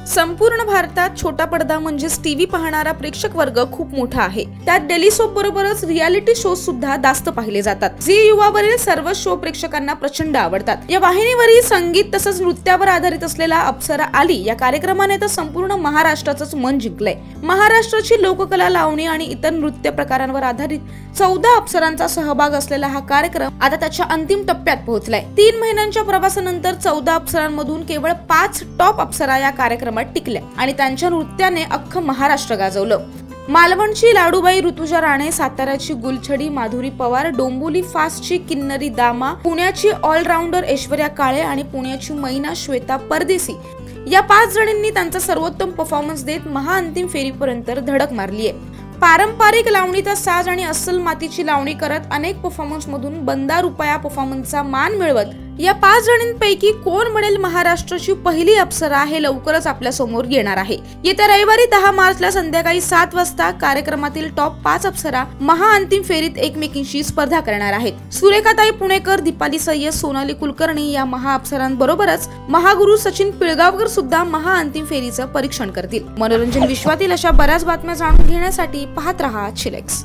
संपूर्ण भारतात छोटा पडदा म्हणजेच टीव्ही पाहणारा प्रेक्षक वर्ग खूप मोठा आहे। त्यात डेली सोप बरोबरच रियालिटी शो सुद्धा जास्त पाहिले जातात। झी युवावरील सर्व शो प्रेक्षकांना प्रचंड आवडतात। या वाहिनीवरील संगीत तसंच नृत्यावर आधारित असलेला अप्सरा आली या कार्यक्रमाने तर संपूर्ण महाराष्ट्राचंच मन जिंकलंय। महाराष्ट्राची लोककला, लावणी आणि इतर नृत्य प्रकारांवर आधारित 14 अप्सरांचा सहभाग असलेला हा कार्यक्रम आता त्याच्या अंतिम टप्प्यात पोहोचलाय। 3 महिन्यांच्या प्रवासानंतर 14 अप्सरांमधून केवळ 5 टॉप अप्सरा या कार्यक्रमात टिकल्या आणि त्यांच्या नृत्याने अख्खं महाराष्ट्र गाजवलं। मालवणची लाडूबाई ऋतुजा राणे, साताऱ्याची गुलछडी माधुरी पवार, डोंबिवली फास्टची किन्नरी दामा, पुण्याची ऑलराऊंडर ऐश्वर्या काळे आणि पुण्याची मैना श्वेता परदेसी या 5 जणींनी त्यांचा सर्वोत्तम परफॉर्मन्स देत महाअंतिम फेरीपर्यंत धडक मारली आहे। पारंपरिक लावणीचा साज आणि अस्सल मातीची लावणी करत अनेक परफॉर्मन्स मधून बंदा रुपया परफॉर्मन्सचा मान मिळवत या 5 जणींपैकी कोण बनेल महाराष्ट्राची पहिली अप्सरा हे लवकरच आपल्या समोर येणार आहे। येत्या रविवारी 10 मार्चला संध्याकाळी 7 वाजता कार्यक्रमातील टॉप 5 अप्सरा महाअंतिम फेरीत एकमेकींशी स्पर्धा करणार आहेत। सुरेखाताई पुणेकर, दीपाली सय्यद, सोनाली कुलकर्णी या महाअप्सरांबरोबरच महागुरु सचिन पिळगावकर सुद्धा महाअंतिम फेरीचं परीक्षण करतील। मनोरंजन विश्वातील अशा बऱ्याच बातम्या जाणून घेण्यासाठी पाहत रहा चिलेक्स।